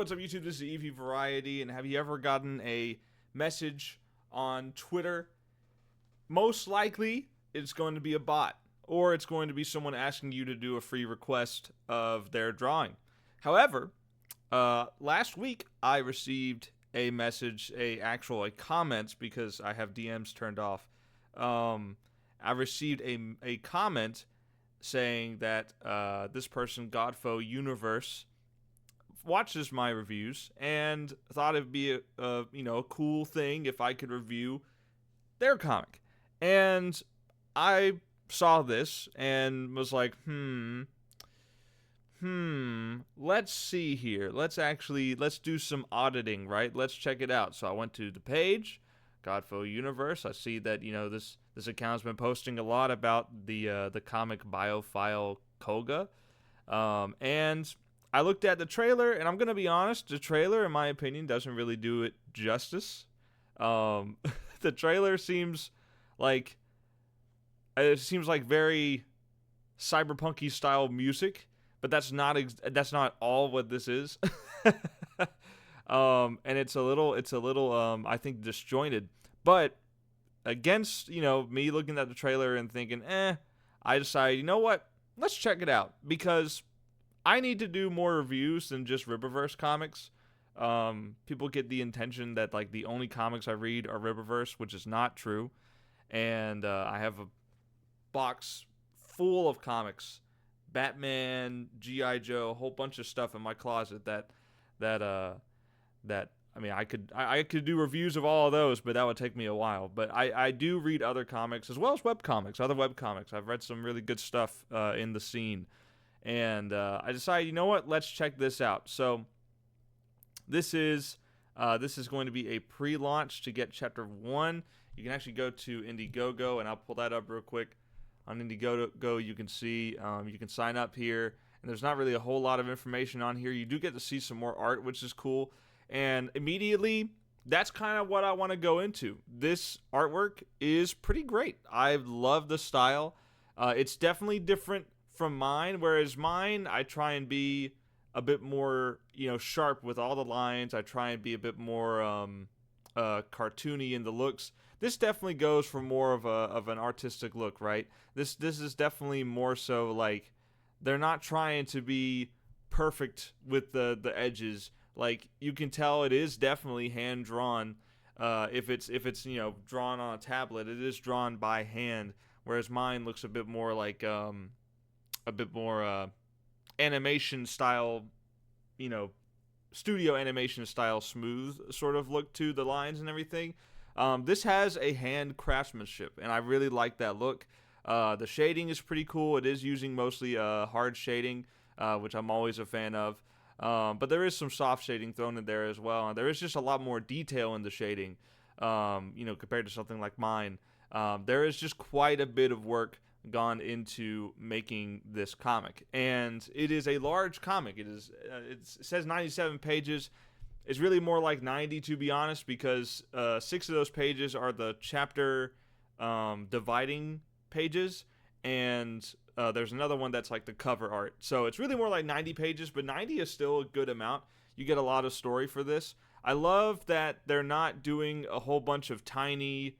what's up, YouTube? This is Evie Variety, and have you ever gotten a message on Twitter? Most likely, it's going to be a bot, or it's going to be someone asking you to do a free request of their drawing. However, last week, I received a message, a comment, because I have DMs turned off. I received a comment saying that this person, Godfoe Universe, watches my reviews and thought it'd be a cool thing if I could review their comic. And I saw this and was like, let's see here. Let's do some auditing, right? Let's check it out. So I went to the page, Godfoe Universe. I see that, this account's been posting a lot about the comic Biophile Kolga. And I looked at the trailer, and I'm going to be honest, the trailer, in my opinion, doesn't really do it justice. The trailer seems like very cyberpunky style music, but that's not all what this is. And it's a little I think disjointed. But against, me looking at the trailer and thinking, I decided, you know what? Let's check it out, because I need to do more reviews than just Riververse comics. People get the intention that like the only comics I read are Riververse, which is not true. And I have a box full of comics, Batman, G.I. Joe, a whole bunch of stuff in my closet that I mean, I could do reviews of all of those, but that would take me a while. But I do read other comics as well as other web comics. I've read some really good stuff in the scene. And I decided, you know what? Let's check this out. So this is going to be a pre-launch to get Chapter 1. You can actually go to Indiegogo, and I'll pull that up real quick. On Indiegogo, you can see, you can sign up here. And there's not really a whole lot of information on here. You do get to see some more art, which is cool. And immediately, that's kind of what I want to go into. This artwork is pretty great. I love the style. It's definitely different from mine, whereas mine, I try and be a bit more, sharp with all the lines. I try and be a bit more cartoony in the looks. This definitely goes for more of an artistic look, right? This is definitely more so like they're not trying to be perfect with the edges. Like, you can tell it is definitely hand drawn. If it's drawn on a tablet, it is drawn by hand. Whereas mine looks a bit more like animation style, studio animation style, smooth sort of look to the lines and everything. This has a hand craftsmanship, and I really like that look. The shading is pretty cool. It is using mostly hard shading, which I'm always a fan of. But there is some soft shading thrown in there as well. And there is just a lot more detail in the shading, compared to something like mine. There is just quite a bit of work gone into making this comic. And it is a large comic. It says 97 pages. It's really more like 90, to be honest, because 6 of those pages are the chapter dividing pages. And there's another one that's like the cover art. So it's really more like 90 pages, but 90 is still a good amount. You get a lot of story for this. I love that they're not doing a whole bunch of tiny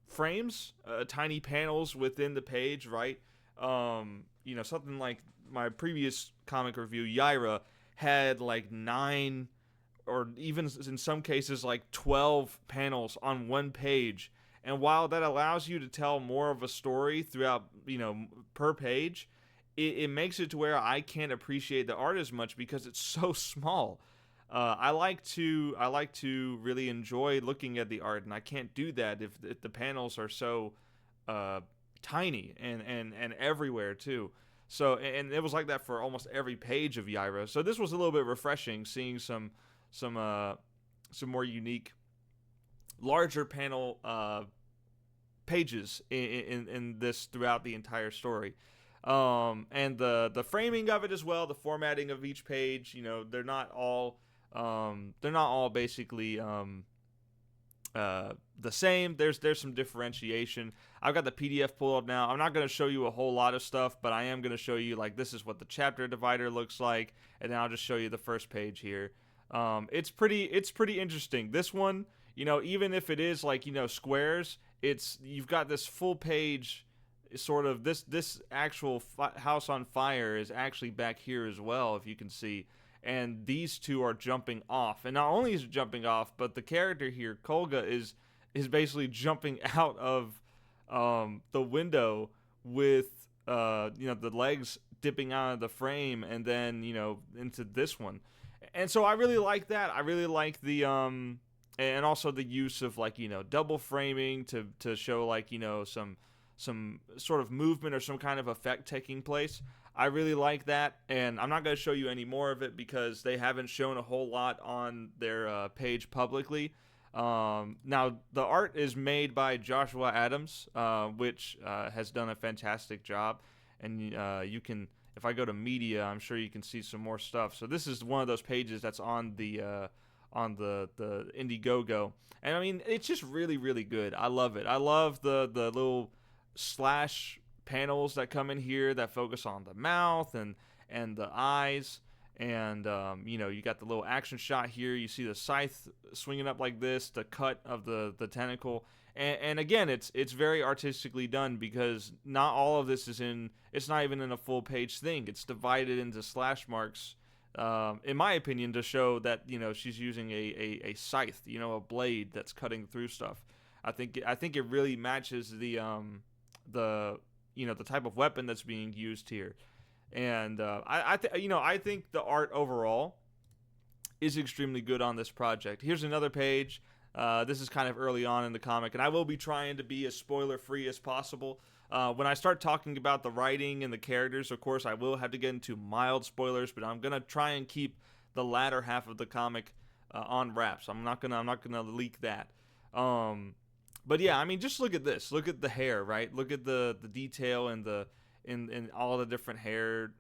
frames, tiny panels within the page, right? Something like my previous comic review, Yaira, had like 9 or even in some cases like 12 panels on one page. And while that allows you to tell more of a story throughout, per page, it makes it to where I can't appreciate the art as much because it's so small. I like to really enjoy looking at the art, and I can't do that if the panels are so tiny and everywhere too. So, and it was like that for almost every page of Yaira. So this was a little bit refreshing, seeing some more unique, larger panel pages in this throughout the entire story. And the framing of it as well, the formatting of each page, they're not all basically the same. There's some differentiation. I've got the PDF pulled up now. I'm not going to show you a whole lot of stuff, but I am going to show you, like, this is what the chapter divider looks like, and then I'll just show you the first page here. It's pretty interesting. This one, even if it is like, squares, you've got this full page sort of, this actual house on fire is actually back here as well, if you can see. And these two are jumping off. And not only is it jumping off, but the character here, Kolga, is basically jumping out of the window with the legs dipping out of the frame, and then into this one. And so I really like that. I really like the and also the use of, like, double framing to show, like, some sort of movement or some kind of effect taking place. I really like that, and I'm not going to show you any more of it because they haven't shown a whole lot on their page publicly. Now, the art is made by Joshua Adams, which has done a fantastic job, and you can, if I go to media, I'm sure you can see some more stuff. So this is one of those pages that's on the Indiegogo, and I mean, it's just really, really good. I love it. I love the little slash panels that come in here that focus on the mouth and the eyes, and you got the little action shot here. You see the scythe swinging up like this, the cut of the tentacle, and again, it's very artistically done, because not all of this it's not even in a full page thing. It's divided into slash marks, in my opinion, to show that she's using a scythe, a blade that's cutting through stuff. I think it really matches the type of weapon that's being used here. And I think the art overall is extremely good on this project. Here's another page. This is kind of early on in the comic, and I will be trying to be as spoiler-free as possible. When I start talking about the writing and the characters, of course, I will have to get into mild spoilers, but I'm gonna try and keep the latter half of the comic on wraps. I'm not gonna leak that. But yeah, I mean, just look at this. Look at the hair, right? Look at the detail and in all the different hair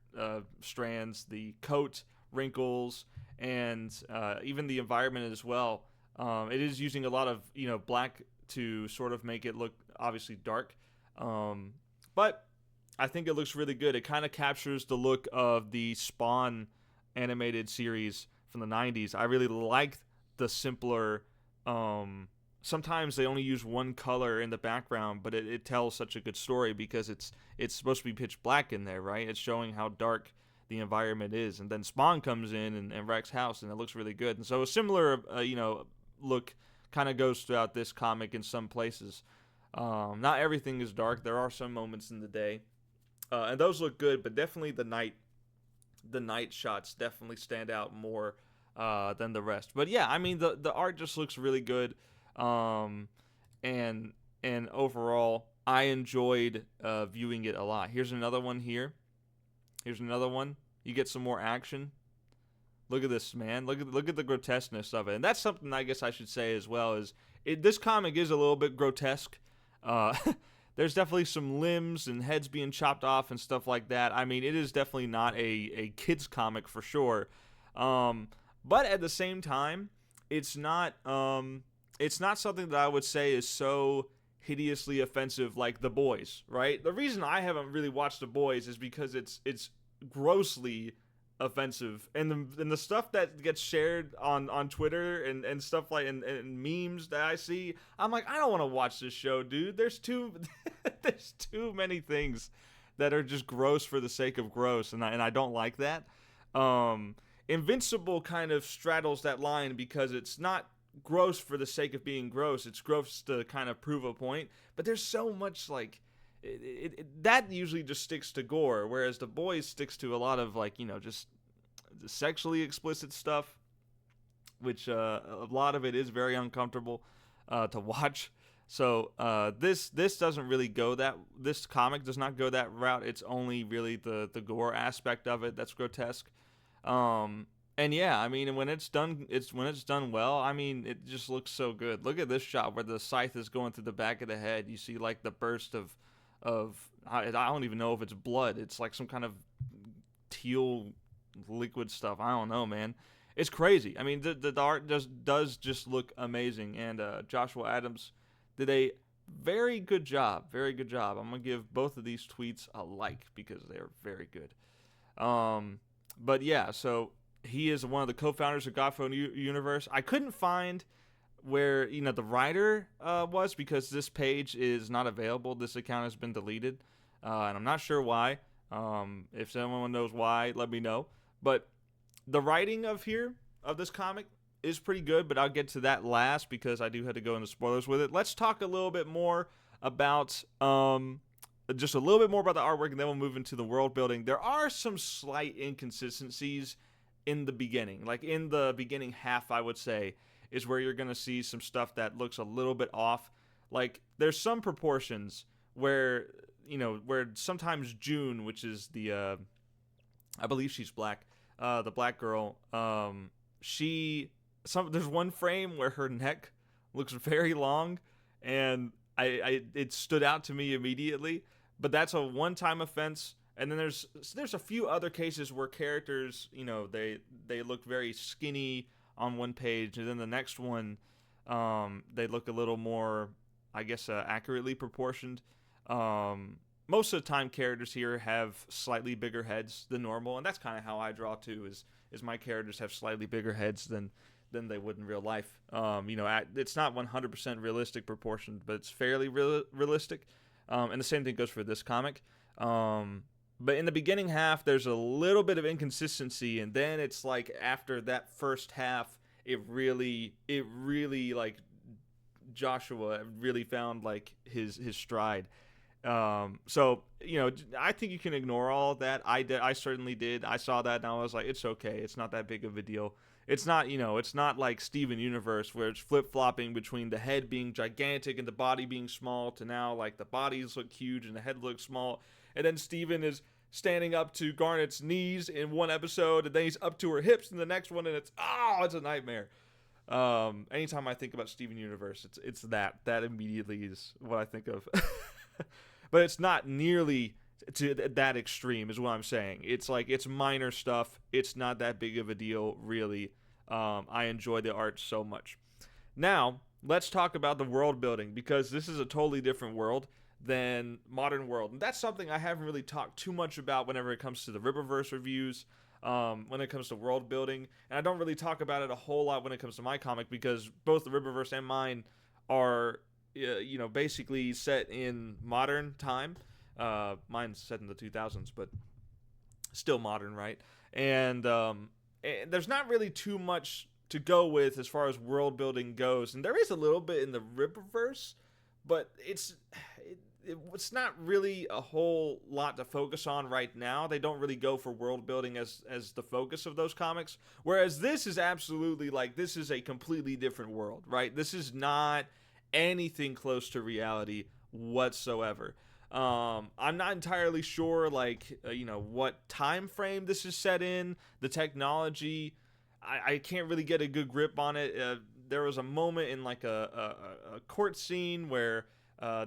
strands, the coat wrinkles, and even the environment as well. It is using a lot of black to sort of make it look obviously dark, but I think it looks really good. It kind of captures the look of the Spawn animated series from the 90s. I really like the simpler. Sometimes they only use one color in the background, but it tells such a good story because it's supposed to be pitch black in there, right? It's showing how dark the environment is, and then Spawn comes in and wrecks house, and it looks really good. And so a similar, look kind of goes throughout this comic in some places. Not everything is dark. There are some moments in the day, and those look good, but definitely the night shots definitely stand out more than the rest. But yeah, I mean, the art just looks really good. And overall, I enjoyed viewing it a lot. Here's another one here. Here's another one. You get some more action. Look at this, man. Look at the grotesqueness of it. And that's something I guess I should say as well, is this comic is a little bit grotesque. There's definitely some limbs and heads being chopped off and stuff like that. I mean, it is definitely not a kid's comic for sure. But at the same time, it's not something that I would say is so hideously offensive like The Boys, right? The reason I haven't really watched The Boys is because it's grossly offensive, and the stuff that gets shared on Twitter and stuff like and memes that I see, I'm like, I don't want to watch this show, dude. There's too many things that are just gross for the sake of gross, and I don't like that. Invincible kind of straddles that line because it's not gross for the sake of being gross. It's gross to kind of prove a point, but there's so much like that usually just sticks to gore, whereas The Boys sticks to a lot of like just sexually explicit stuff, which a lot of it is very uncomfortable to watch. So this doesn't really go that, this comic does not go that route. It's only really the gore aspect of it that's grotesque. And yeah, I mean, when it's done well, I mean, it just looks so good. Look at this shot where the scythe is going through the back of the head. You see like the burst of I don't even know if it's blood. It's like some kind of teal liquid stuff. I don't know, man. it's crazy. I mean, the art does just look amazing, and Joshua Adams did a very good job. Very good job. I'm gonna give both of these tweets a like because they're very good. But yeah, so he is one of the co-founders of Godfoe Universe. I couldn't find where the writer was because this page is not available. This account has been deleted, and I'm not sure why. If someone knows why, let me know. But the writing of this comic is pretty good, but I'll get to that last because I do have to go into spoilers with it. Let's talk a little bit more about just a little bit more about the artwork, and then we'll move into the world building. There are some slight inconsistencies in the beginning. Like in the beginning half, I would say, is where you're going to see some stuff that looks a little bit off. Like there's some proportions where, where sometimes June, which is the, I believe she's black, the black girl, there's one frame where her neck looks very long, and it stood out to me immediately, but that's a one-time offense. And then there's a few other cases where characters, they look very skinny on one page, and then the next one, they look a little more, I guess, accurately proportioned. Most of the time, characters here have slightly bigger heads than normal, and that's kind of how I draw too. Is my characters have slightly bigger heads than they would in real life. It's not 100% realistic proportion, but it's fairly realistic. And the same thing goes for this comic. But in the beginning half, there's a little bit of inconsistency, and then it's like after that first half, it really like Joshua really found like his stride. So I think you can ignore all of that. I certainly did. I saw that and I was like, it's okay. It's not that big of a deal. It's not, it's not like Steven Universe where it's flip-flopping between the head being gigantic and the body being small to now like the bodies look huge and the head looks small. And then Steven is standing up to Garnet's knees in one episode, and then he's up to her hips in the next one, and it's a nightmare. Anytime I think about Steven Universe, it's that immediately is what I think of. But it's not nearly to that extreme, is what I'm saying. It's like it's minor stuff. It's not that big of a deal, really. I enjoy the art so much. Now let's talk about the world building, because this is a totally different world than modern world, and that's something I haven't really talked too much about whenever it comes to the Rippaverse reviews, when it comes to world building, and I don't really talk about it a whole lot when it comes to my comic, because both the Rippaverse and mine are basically set in modern time. Mine's set in the 2000s, but still modern, right? And there's not really too much to go with as far as world building goes, and there is a little bit in the Rippaverse, but it's not really a whole lot to focus on right now. They don't really go for world building as the focus of those comics, whereas this is absolutely like, this is a completely different world, right? This is not anything close to reality whatsoever. I'm not entirely sure what time frame this is set in. The technology, I can't really get a good grip on it. There was a moment in like a court scene where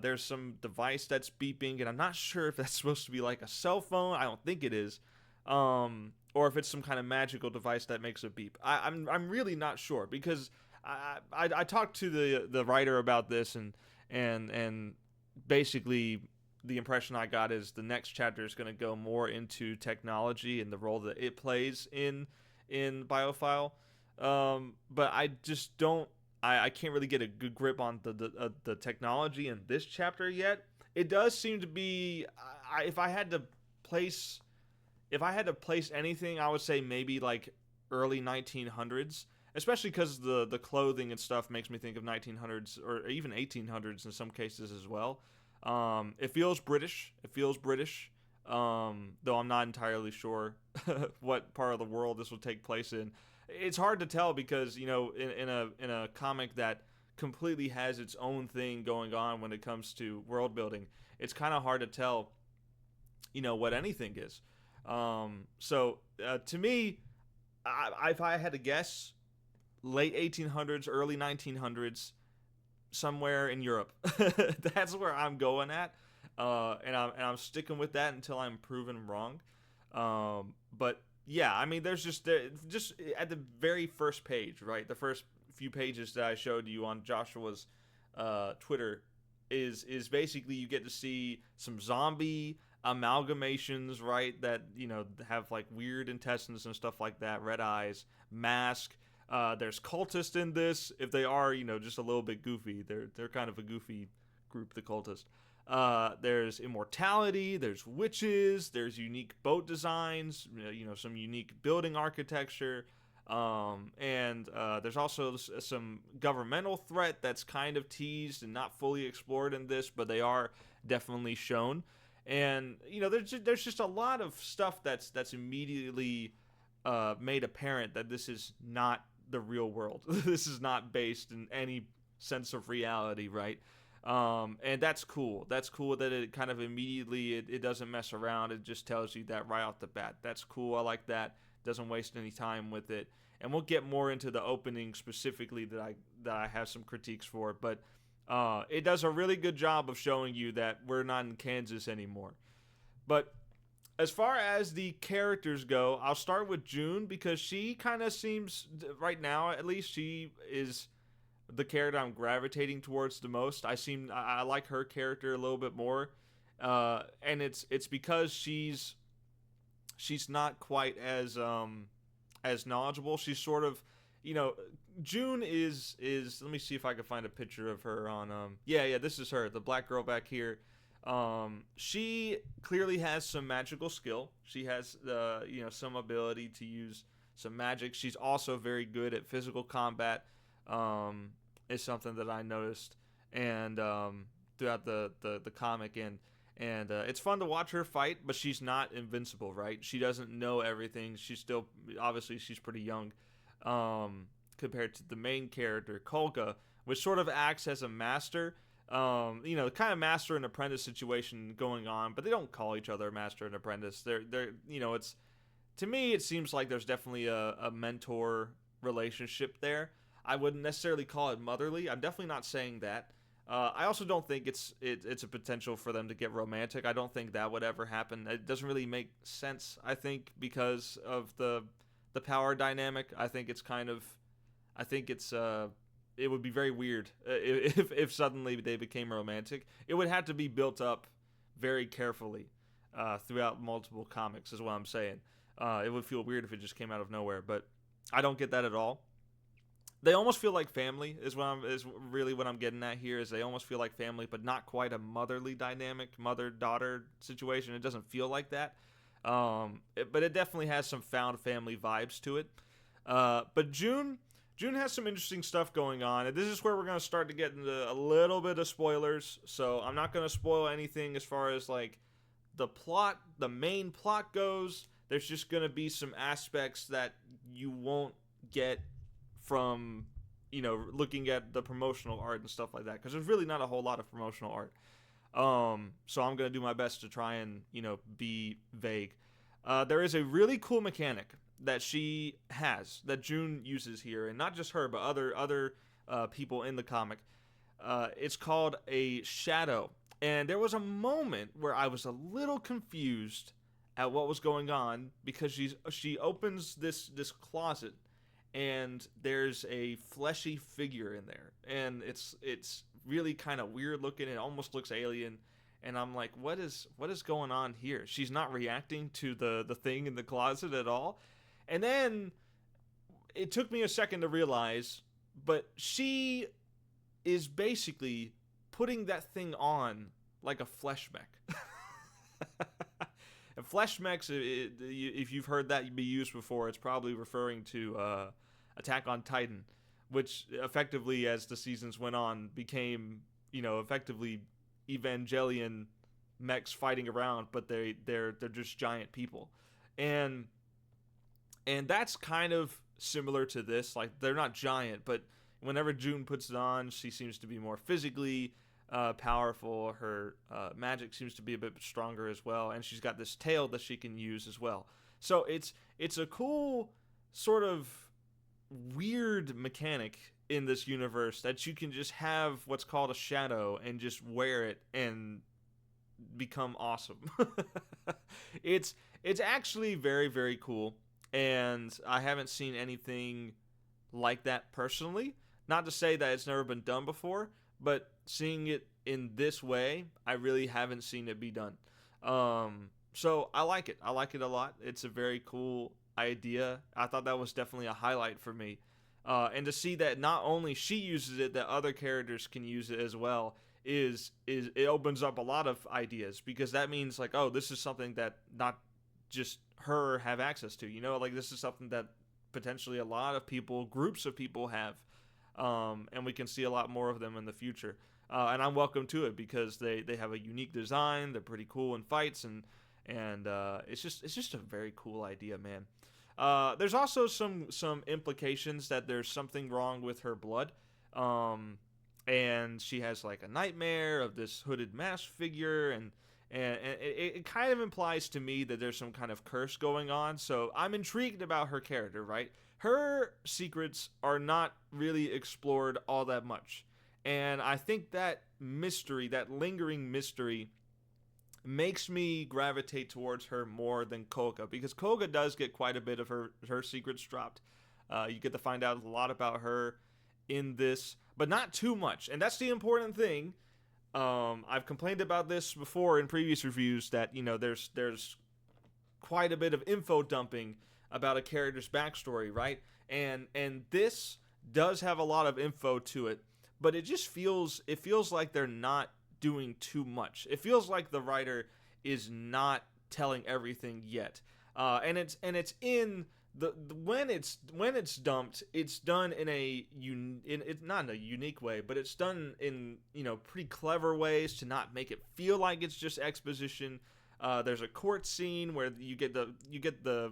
there's some device that's beeping, and I'm not sure if that's supposed to be like a cell phone. I don't think it is, or if it's some kind of magical device that makes a beep. I'm really not sure, because I talked to the writer about this, and basically the impression I got is the next chapter is going to go more into technology and the role that it plays in Biophile. But I just don't. I can't really get a good grip on the technology in this chapter yet. It does seem to be, if I had to place anything, I would say maybe like early 1900s, especially because the clothing and stuff makes me think of 1900s or even 1800s in some cases as well. It feels British. Though I'm not entirely sure what part of the world this will take place in. It's hard to tell because, in a comic that completely has its own thing going on when it comes to world building, it's kind of hard to tell, what anything is. So to me, if I had to guess, late 1800s, early 1900s, somewhere in Europe. That's where I'm going at, and I'm sticking with that until I'm proven wrong. But yeah, I mean, there's just at the very first page, right? The first few pages that I showed you on Joshua's Twitter is basically you get to see some zombie amalgamations, right? That have like weird intestines and stuff like that, red eyes, mask. There's cultists in this. If they are, just a little bit goofy, they're kind of a goofy group, the cultists. There's immortality, there's witches, there's unique boat designs, some unique building architecture, and there's also some governmental threat that's kind of teased and not fully explored in this, but they are definitely shown. And there's just a lot of stuff that's immediately made apparent that this is not the real world. This is not based in any sense of reality, right? And that's cool. That's cool that it kind of immediately it doesn't mess around. It just tells you that right off the bat. That's cool. I like that. Doesn't waste any time with it. And we'll get more into the opening specifically that I have some critiques for. But it does a really good job of showing you that we're not in Kansas anymore. But as far as the characters go, I'll start with June because she kind of seems, right now at least, she is the character I'm gravitating towards the most. I like her character a little bit more, and it's because she's not quite as knowledgeable. She's sort of, June is let me see if I can find a picture of her on yeah, this is her, the black girl back here. She clearly has some magical skill. She has some ability to use some magic. She's also very good at physical combat. Is something that I noticed and throughout the comic, and it's fun to watch her fight, but she's not invincible, right? She doesn't know everything. She's still, obviously she's pretty young compared to the main character Kolga, which sort of acts as a master, kind of master and apprentice situation going on, but they don't call each other master and apprentice. They're it's, to me it seems like there's definitely a mentor relationship there. I wouldn't necessarily call it motherly. I'm definitely not saying that. I also don't think it's a potential for them to get romantic. I don't think that would ever happen. It doesn't really make sense, I think, because of the power dynamic. I think it's it would be very weird if suddenly they became romantic. It would have to be built up very carefully throughout multiple comics, is what I'm saying. It would feel weird if it just came out of nowhere, but I don't get that at all. They almost feel like family is really what I'm getting at here. Is they almost feel like family, but not quite a motherly dynamic, mother-daughter situation. It doesn't feel like that, but it definitely has some found family vibes to it. But June has some interesting stuff going on, and this is where we're going to start to get into a little bit of spoilers. So I'm not going to spoil anything as far as like the plot, the main plot goes. There's just going to be some aspects that you won't get from looking at the promotional art and stuff like that, because there's really not a whole lot of promotional art. So I'm gonna do my best to try and be vague. There is a really cool mechanic that she has, that June uses here, and not just her, but other people in the comic. It's called a shadow, and there was a moment where I was a little confused at what was going on, because she opens this closet, and there's a fleshy figure in there, and it's really kind of weird looking. It almost looks alien, and I'm like, what is going on here? She's not reacting to the thing in the closet at all. And then it took me a second to realize, but she is basically putting that thing on like a flesh mech. And flesh mechs, if you've heard that be used before, it's probably referring to Attack on Titan, which effectively, as the seasons went on, became effectively Evangelion mechs fighting around, but they're just giant people, and that's kind of similar to this. Like, they're not giant, but whenever June puts it on, she seems to be more physically powerful. Her magic seems to be a bit stronger as well, and she's got this tail that she can use as well. So it's a cool sort of weird mechanic in this universe, that you can just have what's called a shadow and just wear it and become awesome. It's actually very, very cool. and I haven't seen anything like that personally. Not to say that it's never been done before, but seeing it in this way, I really haven't seen it be done. So I like it. I like it a lot. It's a very cool idea. I thought that was definitely a highlight for me. And to see that not only she uses it, that other characters can use it as well is it opens up a lot of ideas, because that means like, oh, this is something that not just her have access to. Like this is something that potentially a lot of people, groups of people have, and we can see a lot more of them in the future. And I'm welcome to it because they have a unique design. They're pretty cool in fights, and it's just a very cool idea, man. There's also some implications that there's something wrong with her blood, and she has like a nightmare of this hooded mask figure, and it kind of implies to me that there's some kind of curse going on. So I'm intrigued about her character, right? Her secrets are not really explored all that much. And I think that mystery, that lingering mystery, makes me gravitate towards her more than Kolga, because Kolga does get quite a bit of her secrets dropped. You get to find out a lot about her in this, but not too much. And that's the important thing. I've complained about this before in previous reviews, that there's quite a bit of info dumping about a character's backstory, right? And this does have a lot of info to it, but it feels like they're not doing too much. It feels like the writer is not telling everything yet. And it's in the when it's dumped, it's done in it's not in a unique way, but it's done in pretty clever ways to not make it feel like it's just exposition. There's a court scene where you get the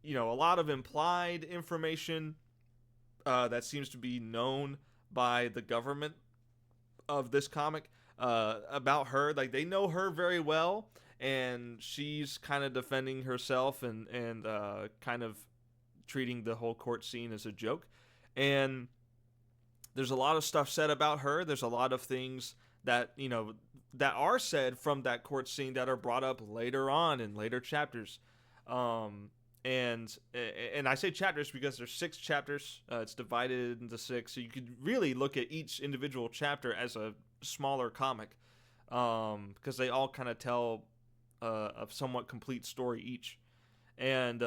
a lot of implied information that seems to be known by the government of this comic about her. Like, they know her very well, and she's kind of defending herself and kind of treating the whole court scene as a joke. And there's a lot of stuff said about her. There's a lot of things that that are said from that court scene that are brought up later on in later chapters. And I say chapters because there's 6 chapters. It's divided into 6, so you could really look at each individual chapter as a smaller comic, because they all kind of tell a somewhat complete story each, and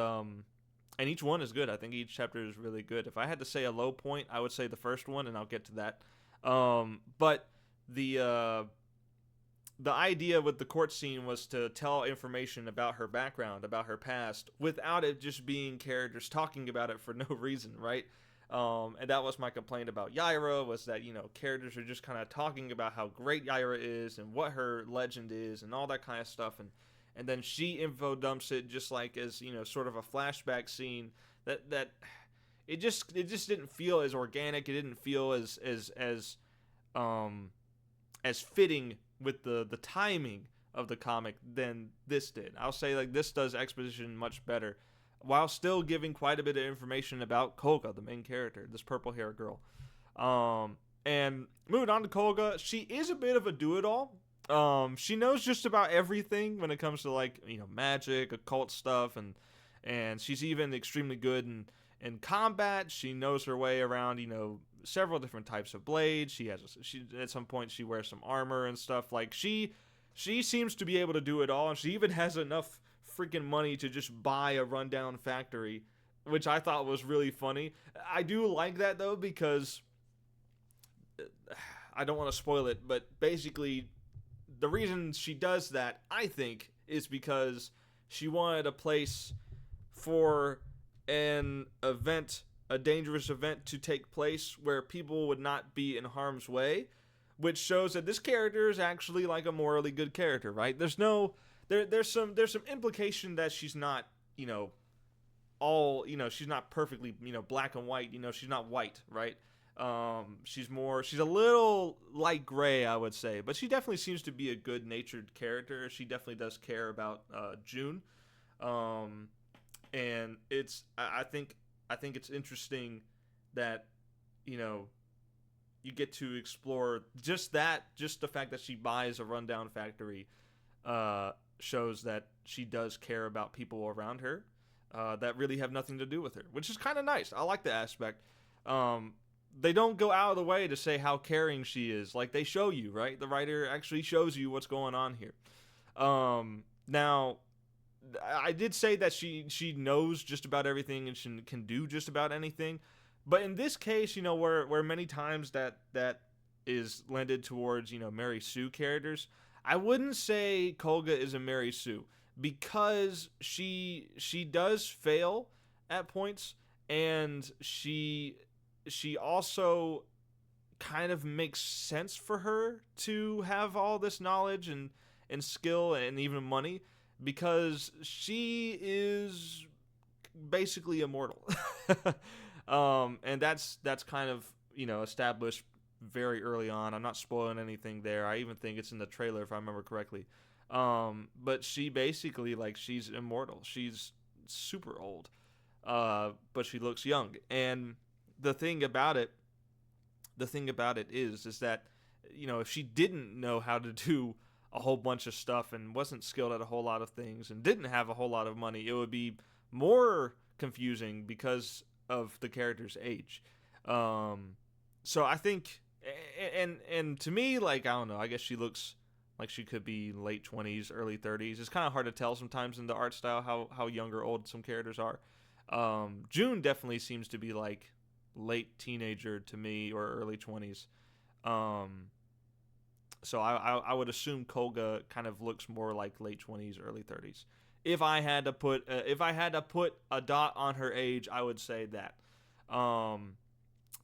each one is good. I think each chapter is really good. If I had to say a low point, I would say the first one, and I'll get to that. But the idea with the court scene was to tell information about her background, about her past, without it just being characters talking about it for no reason, right? And that was my complaint about Yaira, was that, characters are just kind of talking about how great Yaira is and what her legend is and all that kind of stuff. And then she info dumps it just like as, sort of a flashback scene that it just didn't feel as organic. It didn't feel as fitting with the timing of the comic than this did. I'll say, like, this does exposition much better, while still giving quite a bit of information about Kolga, the main character, this purple hair girl. And moving on to Kolga, she is a bit of a do-it-all. She knows just about everything when it comes to, like, magic, occult stuff, and she's even extremely good in combat. She knows her way around, several different types of blades. She at some point she wears some armor and stuff. Like, she seems to be able to do it all, and she even has enough freaking money to just buy a rundown factory, which I thought was really funny. I do like that though, because I don't want to spoil it, but basically the reason she does that, I think, is because she wanted a place for an event, a dangerous event, to take place where people would not be in harm's way, which shows that this character is actually like a morally good character, right? There's some implication that she's not, she's not perfectly, black and white, she's not white, right? She's a little light gray, I would say, but she definitely seems to be a good-natured character. She definitely does care about June. And I think it's interesting that, you get to explore just the fact that she buys a rundown factory, shows that she does care about people around her. that really have nothing to do with her, which is kind of nice. I like the aspect. They don't go out of the way to say how caring she is. Like, they show you, right? The writer actually shows you what's going on here. Now, I did say that she knows just about everything and she can do just about anything. But in this case, where many times that is lended towards, Mary Sue characters, I wouldn't say Kolga is a Mary Sue, because she does fail at points, and she also kind of makes sense for her to have all this knowledge and skill and even money, because she is basically immortal. And that's kind of, established very early on. I'm not spoiling anything there. I even think it's in the trailer, if I remember correctly. But she basically, like, she's immortal. She's super old, but she looks young. And the thing about it is that, if she didn't know how to do a whole bunch of stuff and wasn't skilled at a whole lot of things and didn't have a whole lot of money, it would be more confusing because of the character's age. So I think, and to me, like, I don't know, I guess she looks like she could be late 20s, early 30s. It's kind of hard to tell sometimes in the art style how young or old some characters are. June definitely seems to be like late teenager to me, or early 20s. So I would assume Kolga kind of looks more like late 20s, early 30s. If I had to put a dot on her age, I would say that.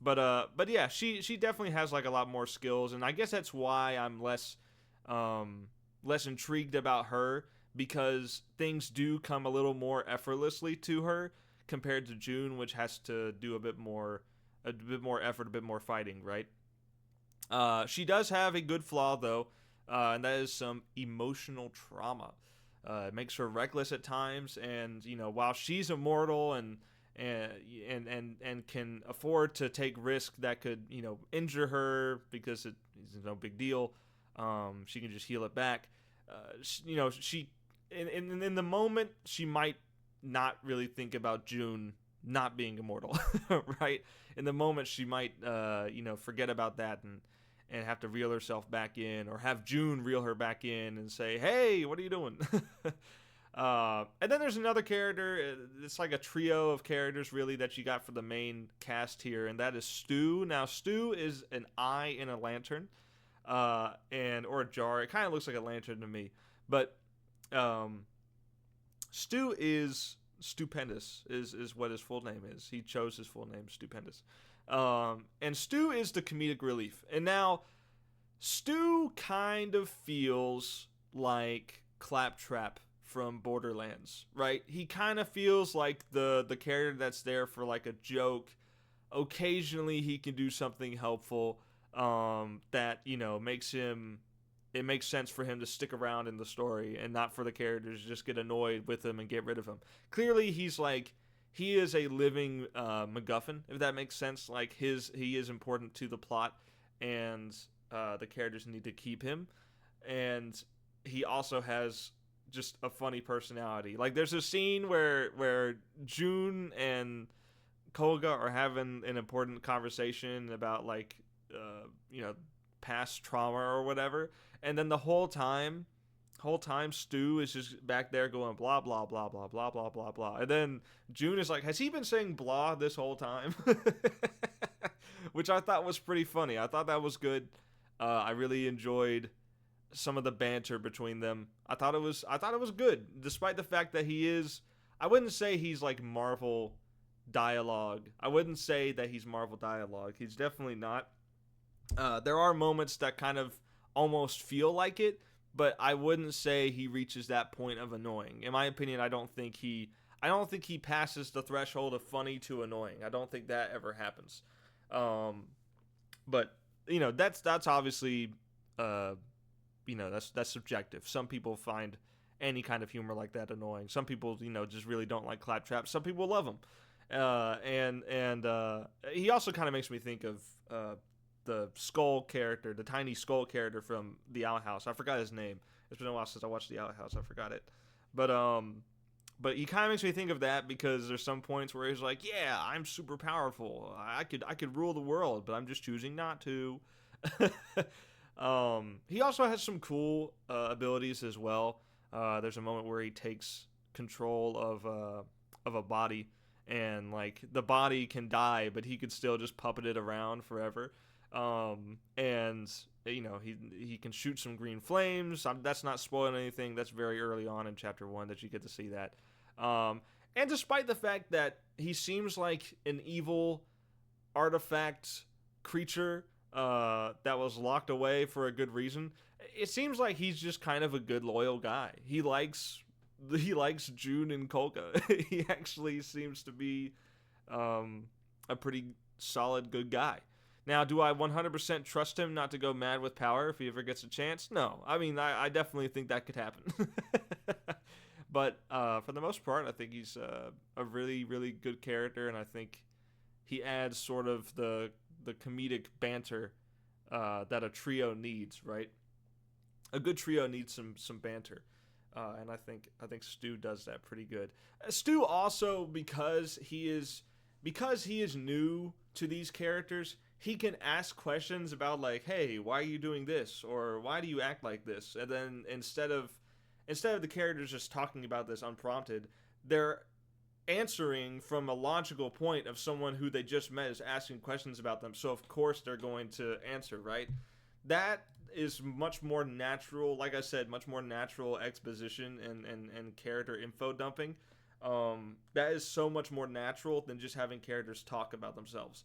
But yeah, she definitely has like a lot more skills, and I guess that's why I'm less intrigued about her, because things do come a little more effortlessly to her compared to June, which has to do a bit more effort, a bit more fighting, right? She does have a good flaw, though, and that is some emotional trauma. It makes her reckless at times, and while she's immortal and can afford to take risk that could injure her, because it's no big deal, she can just heal it back. She in the moment, she might not really think about June not being immortal, right? In the moment, she might forget about that and have to reel herself back in, or have June reel her back in and say, "Hey, what are you doing?" And then there's another character. It's like a trio of characters, really, that you got for the main cast here, and that is Stu. Now, Stu is an eye in a lantern, or a jar. It kind of looks like a lantern to me, but Stu is stupendous. Is what his full name is. He chose his full name, Stupendous. And Stu is the comedic relief. And now, Stu kind of feels like Claptrap from Borderlands, right? He kind of feels like the character that's there for like a joke. Occasionally he can do something helpful that makes sense for him to stick around in the story, and not for the characters to just get annoyed with him and get rid of him. Clearly he is a living MacGuffin, if that makes sense. Like, he is important to the plot, and the characters need to keep him. And he also has just a funny personality. Like, there's a scene where June and Kolga are having an important conversation about, like, past trauma or whatever, and then the whole time Stu is just back there going blah blah blah blah blah blah blah blah, and then June is like, has he been saying blah this whole time? Which I thought was pretty funny. I thought that was good. I really enjoyed some of the banter between them. I thought it was good, despite the fact that I wouldn't say he's like Marvel dialogue. I wouldn't say that he's Marvel dialogue. He's definitely not. There are moments that kind of almost feel like it, but I wouldn't say he reaches that point of annoying. In my opinion, I don't think he passes the threshold of funny to annoying. I don't think that ever happens. But that's obviously that's subjective. Some people find any kind of humor like that annoying. Some people just really don't like Claptrap. Some people love him. And he also kind of makes me think of the skull character, the tiny skull character from the Owl House. I forgot his name. It's been a while since I watched the Owl House. I forgot it. But But he kind of makes me think of that because there's some points where he's like, "Yeah, I'm super powerful. I could rule the world, but I'm just choosing not to." He also has some cool abilities as well. There's a moment where he takes control of a body, and like the body can die, but he could still just puppet it around forever. And he can shoot some green flames. That's not spoiling anything. That's very early on in chapter 1 that you get to see that. And despite the fact that he seems like an evil artifact creature that was locked away for a good reason, it seems like he's just kind of a good, loyal guy. He likes June and Kolga. He actually seems to be a pretty solid, good guy. Now, do I 100% trust him not to go mad with power if he ever gets a chance? No. I mean, I definitely think that could happen. But for the most part, I think he's a really, really good character, and I think he adds sort of the comedic banter that a trio needs, right? A good trio needs some banter. And I think Stu does that pretty good. Stu also, because he is new to these characters, he can ask questions about like, hey, why are you doing this, or why do you act like this? And then instead of the characters just talking about this unprompted, they're answering from a logical point of someone who they just met is asking questions about them. So of course they're going to answer, right? That is much more natural. Like I said, much more natural exposition and character info dumping. That is so much more natural than just having characters talk about themselves.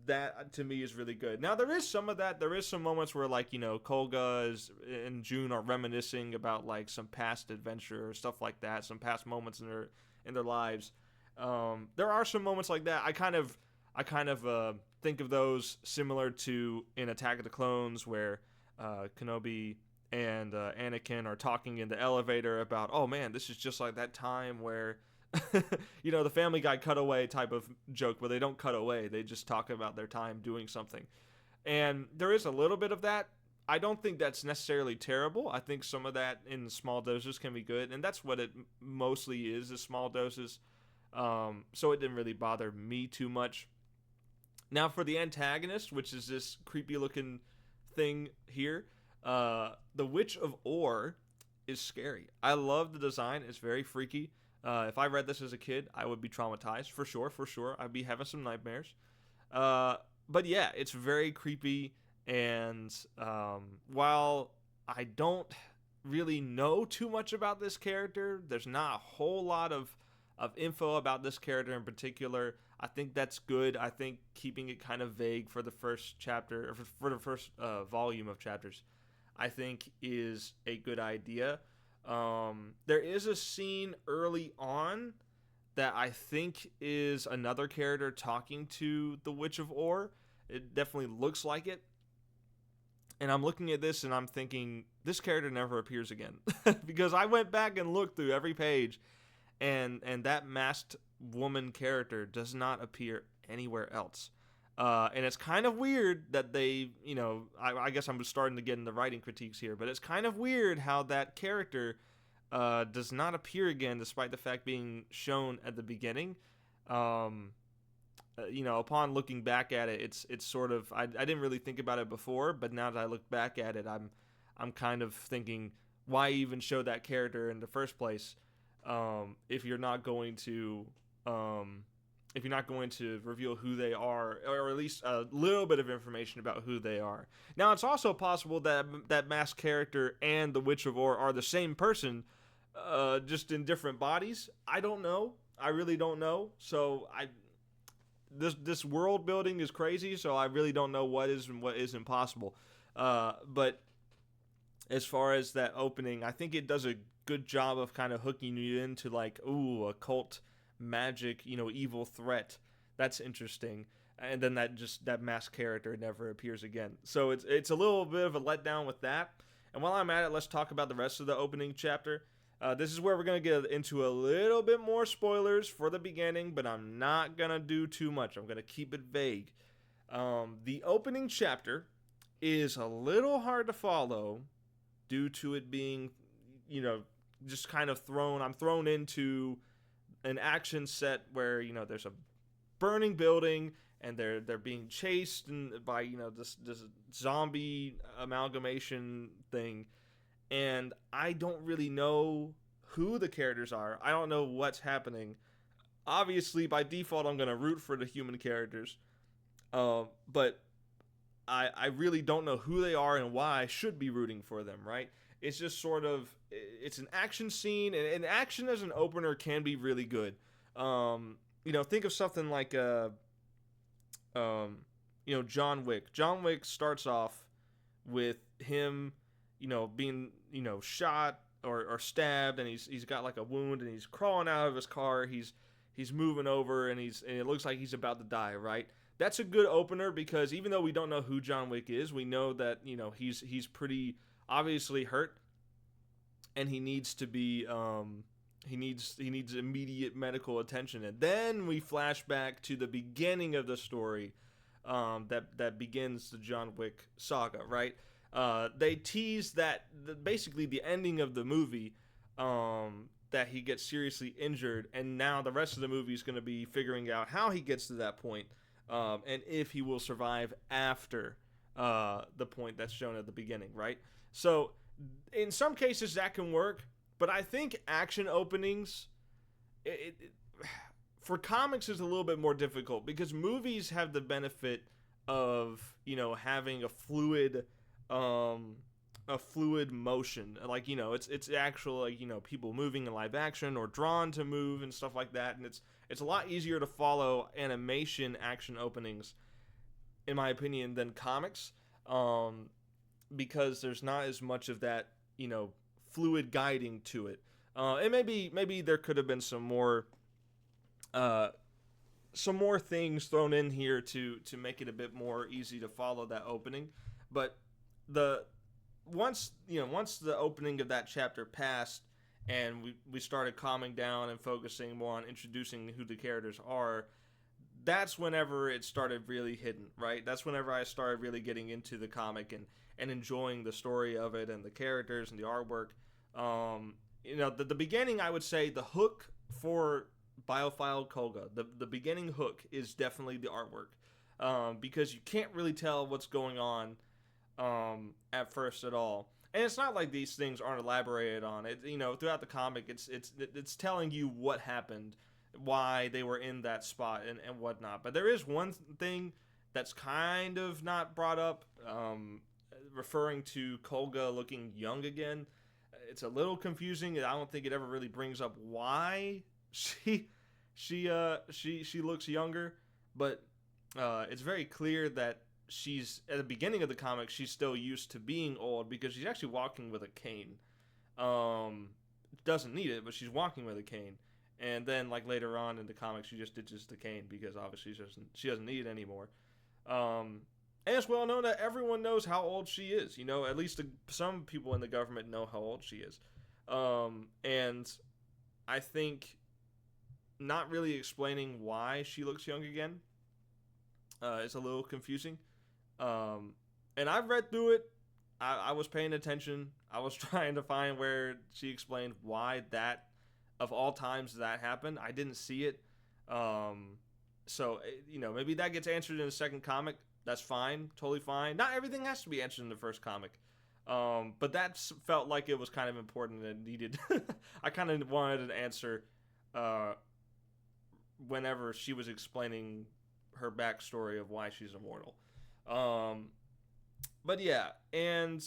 That to me is really good. Now there is some of that. There is some moments where like, Kolga and June are reminiscing about like some past adventure or stuff like that, some past moments in their lives. There are some moments like that. I kind of think of those similar to in Attack of the Clones, where Kenobi and Anakin are talking in the elevator about, oh man, this is just like that time where the Family Guy cutaway type of joke where they don't cut away, they just talk about their time doing something. And there is a little bit of that. I don't think that's necessarily terrible. I think some of that in small doses can be good, and that's what it mostly is small doses. So it didn't really bother me too much. Now for the antagonist, which is this creepy looking thing here, the Witch of Or is scary. I love the design. It's very freaky. If I read this as a kid, I would be traumatized for sure. I'd be having some nightmares. But yeah, it's very creepy. And while I don't really know too much about this character, there's not a whole lot of info about this character in particular. I think that's good. I think keeping it kind of vague for the first chapter, or for the first volume of chapters, I think is a good idea. There is a scene early on that I think is another character talking to the Witch of Or. It definitely looks like it. And I'm looking at this and I'm thinking, this character never appears again. Because I went back and looked through every page, and that masked woman character does not appear anywhere else. And it's kind of weird that they, I guess I'm starting to get into writing critiques here, but it's kind of weird how that character does not appear again, despite the fact being shown at the beginning. Upon looking back at it, it's sort of, I didn't really think about it before, but now that I look back at it, I'm kind of thinking, why even show that character in the first place if you're not going to reveal who they are, or at least a little bit of information about who they are. Now, it's also possible that that masked character and the Witch of Or are the same person, just in different bodies. I don't know. I really don't know. So this world building is crazy, so I really don't know what is and what isn't possible. But as far as that opening, I think it does a good job of kind of hooking you into like, ooh, occult magic, evil threat. That's interesting. And then that masked character never appears again. So it's a little bit of a letdown with that. And while I'm at it, let's talk about the rest of the opening chapter. This is where we're going to get into a little bit more spoilers for the beginning, but I'm not going to do too much. I'm going to keep it vague. The opening chapter is a little hard to follow due to it being, just kind of I'm thrown into an action set where, you know, there's a burning building and they're being chased by, you know, this zombie amalgamation thing, and I don't really know who the characters are. I don't know what's happening. Obviously, by default, I'm gonna root for the human characters, but I really don't know who they are and why I should be rooting for them. Right? It's just sort of, it's an action scene, and action as an opener can be really good. You know, think of something like you know, John Wick. John Wick starts off with him, you know, being, you know, shot or stabbed, and he's got like a wound, and he's crawling out of his car. He's moving over, and it looks like he's about to die. Right? That's a good opener, because even though we don't know who John Wick is, we know that, you know, he's pretty obviously hurt, and he needs to be he needs immediate medical attention. And then we flash back to the beginning of the story, that begins the John Wick saga, right? They tease that basically the ending of the movie, that he gets seriously injured, and now the rest of the movie is going to be figuring out how he gets to that point, and if he will survive after the point that's shown at the beginning, right? So in some cases that can work, but I think action openings, for comics, is a little bit more difficult, because movies have the benefit of, you know, having a fluid motion. Like, you know, it's actual, like, you know, people moving in live action or drawn to move and stuff like that, and it's a lot easier to follow animation action openings, in my opinion, than comics, because there's not as much of that, you know, fluid guiding to it. And maybe there could have been some more things thrown in here to make it a bit more easy to follow that opening. But once the opening of that chapter passed, and we started calming down and focusing more on introducing who the characters are, that's whenever it started really hitting, right? That's whenever I started really getting into the comic and enjoying the story of it and the characters and the artwork. You know, the beginning, I would say the hook for Biophile Kolga, the beginning hook is definitely the artwork, because you can't really tell what's going on at first at all. And it's not like these things aren't elaborated on. It, you know, throughout the comic, it's telling you what happened, why they were in that spot, and whatnot. But there is one thing that's kind of not brought up, referring to Kolga looking young again. It's a little confusing. I don't think it ever really brings up why she looks younger, but it's very clear that she's, at the beginning of the comic, she's still used to being old, because she's actually walking with a cane. Doesn't need it, but she's walking with a cane. And then, like, later on in the comic, she just ditches the cane, because obviously she doesn't need it anymore. And it's well known that everyone knows how old she is. You know, at least some people in the government know how old she is. And I think not really explaining why she looks young again is a little confusing. And I've read through it. I was paying attention. I was trying to find where she explained why that, of all times, that happened. I didn't see it. So, you know, maybe that gets answered in the second comic. That's fine. Totally fine. Not everything has to be answered in the first comic. But that felt like it was kind of important and needed. I kind of wanted an answer whenever she was explaining her backstory of why she's immortal. But yeah, and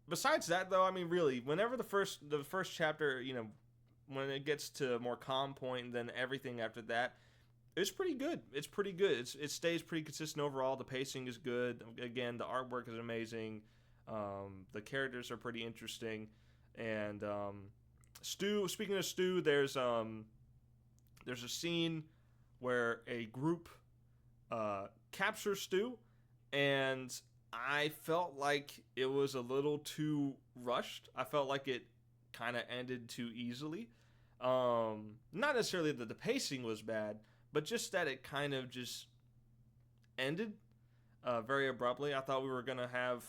besides that, though, I mean, really, whenever the first chapter, you know, when it gets to a more calm point, then everything after that, it's pretty good. It's pretty good. It stays pretty consistent overall. The pacing is good. Again, the artwork is amazing. The characters are pretty interesting. And Stu, speaking of Stu, there's a scene where a group captures Stu, and I felt like it was a little too rushed. I felt like it kind of ended too easily. Not necessarily that the pacing was bad, but just that it kind of just ended very abruptly. I thought we were going to have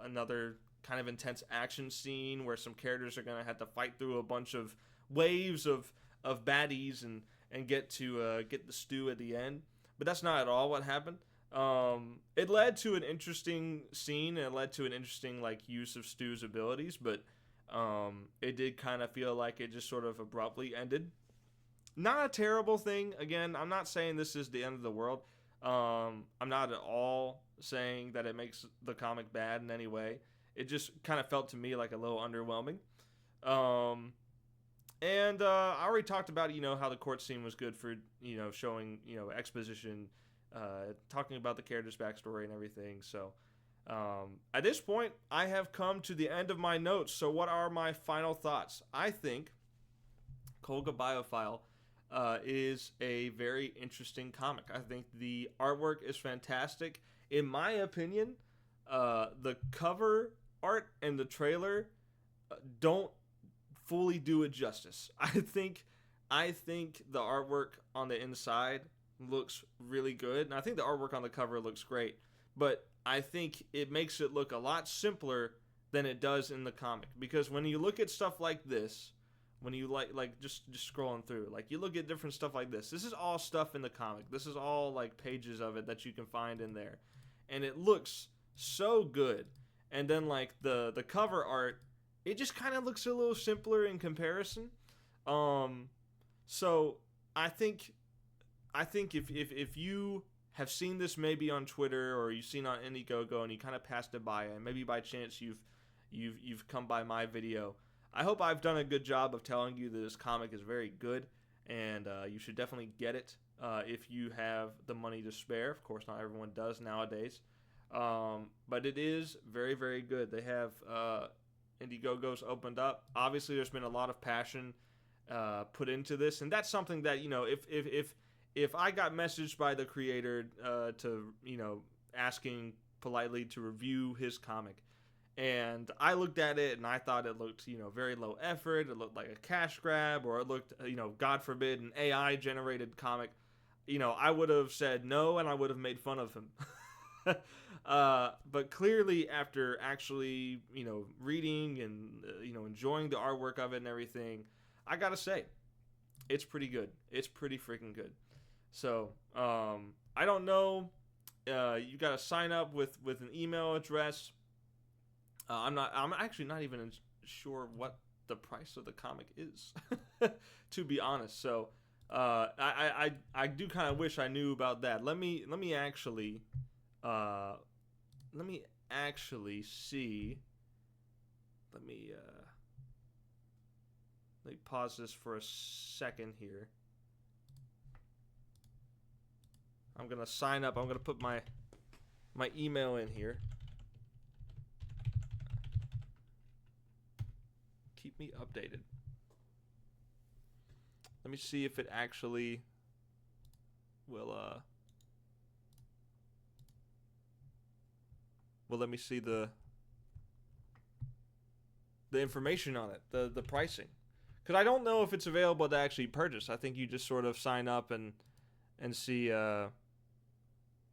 another kind of intense action scene where some characters are gonna have to fight through a bunch of waves of baddies and get the stew at the end. But that's not at all what happened. It led to an interesting scene, and it led to an interesting like use of Stu's abilities, but it did kind of feel like it just sort of abruptly ended. Not a terrible thing. Again, I'm not saying this is the end of the world. I'm not at all saying that it makes the comic bad in any way. It just kind of felt to me like a little underwhelming. And I already talked about, how the court scene was good for, showing, exposition, talking about the character's backstory and everything. So at this point, I have come to the end of my notes. So what are my final thoughts? I think Kolga Biophile is a very interesting comic. I think the artwork is fantastic. In my opinion, the cover art and the trailer don't fully do it justice. I think the artwork on the inside looks really good, and I think the artwork on the cover looks great, but I think it makes it look a lot simpler than it does in the comic, because when you look at stuff like this, when you like just scrolling through, like you look at different stuff like this is all stuff in the comic. This is all like pages of it that you can find in there, and it looks so good. And then like the cover art, it just kind of looks a little simpler in comparison. So I think if you have seen this maybe on Twitter or you've seen on Indiegogo and you kind of passed it by, and maybe by chance you've come by my video, I hope I've done a good job of telling you that this comic is very good, and you should definitely get it if you have the money to spare. Of course, not everyone does nowadays, but it is very, very good. They have Indiegogo's opened up. Obviously, there's been a lot of passion put into this, and that's something that, if I got messaged by the creator to, asking politely to review his comic, and I looked at it and I thought it looked, very low effort, it looked like a cash grab, or it looked, God forbid, an AI generated comic, I would have said no, and I would have made fun of him. But clearly, after actually, reading and, enjoying the artwork of it and everything, I gotta say, it's pretty good. It's pretty freaking good. So, I don't know. You gotta sign up with an email address. I'm actually not even sure what the price of the comic is, to be honest. So, I do kind of wish I knew about that. Let me actually see. Let me pause this for a second here. I'm gonna sign up. I'm gonna put my email in here. Keep me updated. Let me see if it actually will let me see the information on it, the pricing, because I don't know if it's available to actually purchase. I think you just sort of sign up and see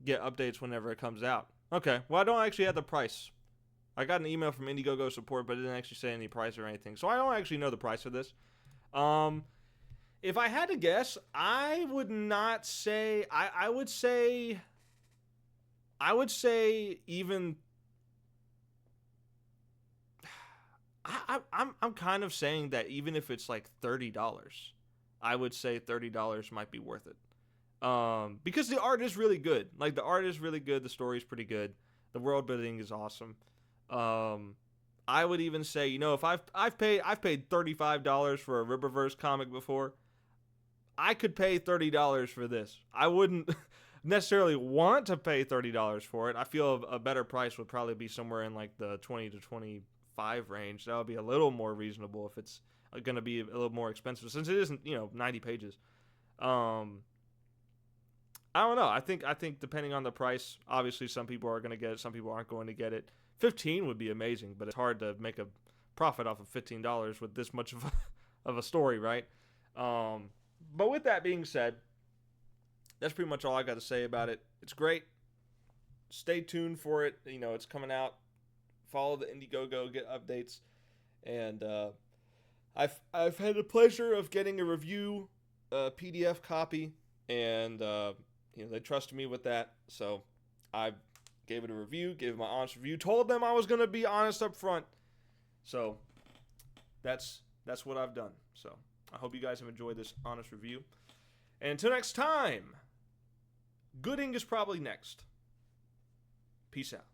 get updates whenever it comes out. Okay, well, I don't actually have the price. I got an email from Indiegogo support, but it didn't actually say any price or anything, so I don't actually know the price of this. If I had to guess, I would not say. I would say even. I'm kind of saying that even if it's like $30, I would say $30 might be worth it. Because the art is really good. Like, the art is really good. The story is pretty good. The world building is awesome. I would even say, if I've paid $35 for a Riververse comic before, I could pay $30 for this. I wouldn't necessarily want to pay $30 for it. I feel a better price would probably be somewhere in like the 20 to 25 range. That would be a little more reasonable if it's going to be a little more expensive, since it isn't, 90 pages. I don't know. I think depending on the price, obviously some people are going to get it, some people aren't going to get it. 15 would be amazing, but it's hard to make a profit off of $15 with this much of a story, right? But with that being said, that's pretty much all I got to say about it. It's great. Stay tuned for it. It's coming out follow the Indiegogo, get updates, and I've had the pleasure of getting a review PDF copy, and they trusted me with that, so I gave it a review, gave it my honest review, told them I was gonna be honest up front. So that's what I've done. So I hope you guys have enjoyed this honest review. And until next time, Gooding is probably next. Peace out.